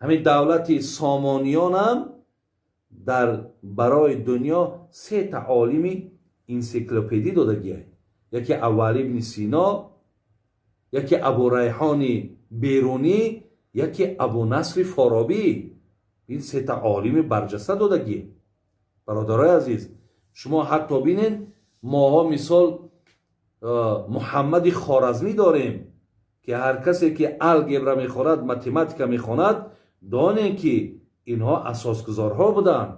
همین دولت سامانیان هم در برای دنیا 3 تعالیم انسیکلوپدی دادگیه. یکی اول ابن سینا، یکی ابو ریحان بیرونی، یکی ابو نصر فارابی. این 3 تعالیم برجسته دادگیه. برادرای عزیز، شما حتی بینین ماها مثال محمد خوارزمی داریم که هر کسی که الگبرا میخواند، ماتماتیکا میخواند، دانه که اینها اساسگذارها بودن.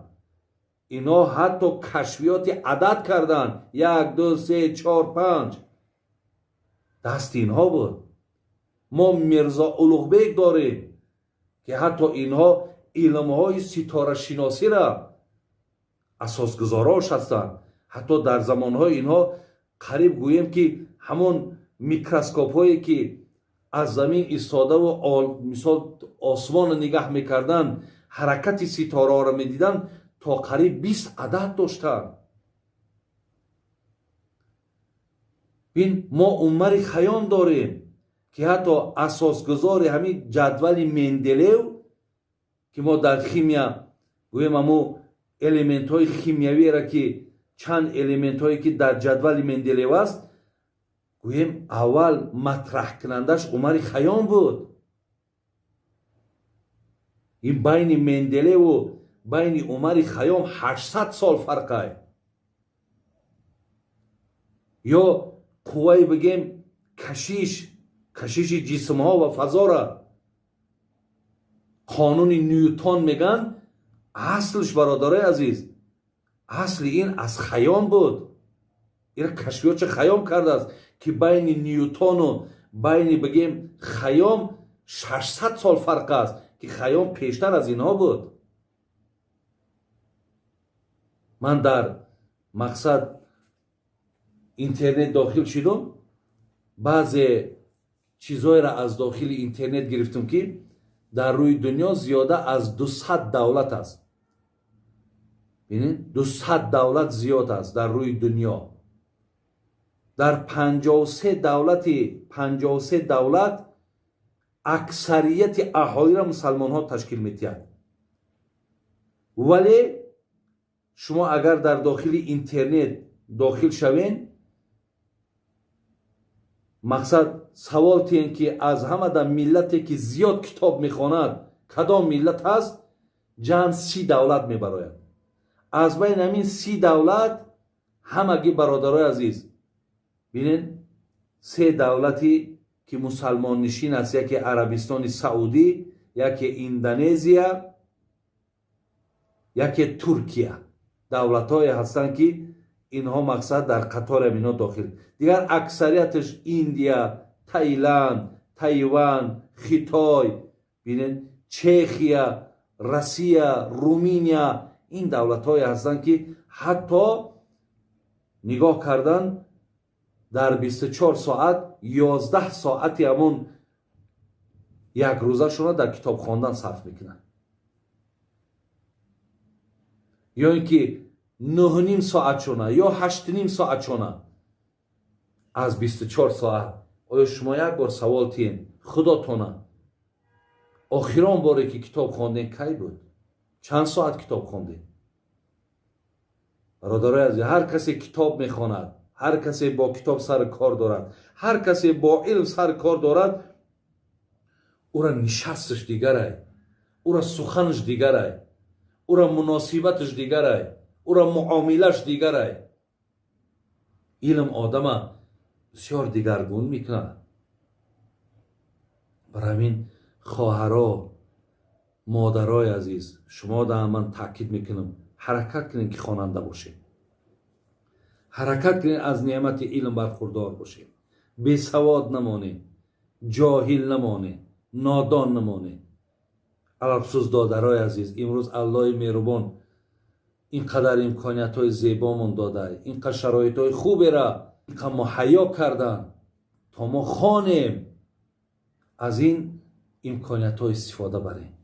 اینها حتی کشفیات عدد کردن. 1 2 3 4 5 دست اینها بود. ما میرزا اولوغبک داریم که حتی اینها علمهای ستاره شناسی را اساسگذاراش هستند. حتی در زمانهای اینها قریب گوییم که همون میکروسکوپ هایی که از زمین ایستاده و مثال آسمان نگاه میکردن، حرکت ستاره ها را میدیدن، تا قریب 20 عدد داشتن. بین ما عمر خیام داریم که حتی اساسگذار همین جدول مندلیو که ما در خیمیا گوییم همو الیمنت های خیمیایی را که چند الیمنت هایی که در جدول مندلیو است، گوییم اول مطرح کنندش عمر خیام بود. این بین مندلیو و بین عمر خیام 800 سال فرقه. یا قوه بگیم کشش جسم ها و فضا را قانون نیوتن میگن. اصلش برادرای عزیز، اصل این از خیام بود. این کشفیات خیام کرده است که بین نیوتن و بین بگیم خیام 600 سال فرق است که خیام پیشتر از اینها بود. من در مقصد اینترنت داخل شدم، بعضی چیزهای را از داخل اینترنت گرفتم که در روی دنیا زیاده از 200 دولت است. ببینید 200 دولت زیاد است در روی دنیا. در 53 دولت اکثریت اهالی را مسلمان ها تشکیل می‌دهند. ولی شما اگر در داخل اینترنت داخل شوین، مقصد سوال تین که از همه در ملتی که زیاد کتاب میخواند کدام ملت هست، جمع 30 دولت میبراید. از بین همین 30 دولت همگی برادرای عزیز ببینید 3 دولتی که مسلمان نشین است، یکی عربستان سعودی، یکی اندونزیا، یکی ترکیه. دولت های هستند که اینها مقصد در قطار اینا داخل. دیگر اکثریتش ایندیا، تایلند، تایوان، خیتای، ببینید چخیا، روسیه، رومانیا، این دولت های هستند که حتی نگاه کردن در 24 ساعت 11 ساعتی همون یک روزه شون در کتاب خواندن صرف میکنن. یا اینکه 9.5 ساعت شونه یا 8.5 ساعت شونه از 24 ساعت. آیا شما یک بار سوال تین خداتونه آخران باری که کتاب خواندین کی بود؟ چند ساعت کتاب خواندین؟ برادرای عزیز، هر کسی کتاب میخواند، هر کسی با کتاب سر کار دارد، هر کسی با علم سر کار دارد، او را نشستش دیگره، او را سخنش دیگره، او را مناسبتش دیگره، او را معاملش دیگره. علم آدم بسیار دیگرگون میکنه. برای همین خواهرها، مادرای عزیز، شما در من تاکید میکنم حرکت کنین که خواننده باشین. حرکت کنین از نعمت علم برخوردار باشین. بی سواد نمانین، جاهل نمانین، نادان نمانین. الافسوس دادرای عزیز، امروز الله مهربان اینقدر امکانیت های زیبامون داده، اینقدر شرایط های خوبی را اینقدر مهیا کردن تا ما خوانیم. از این امکانیت ها استفاده بریم.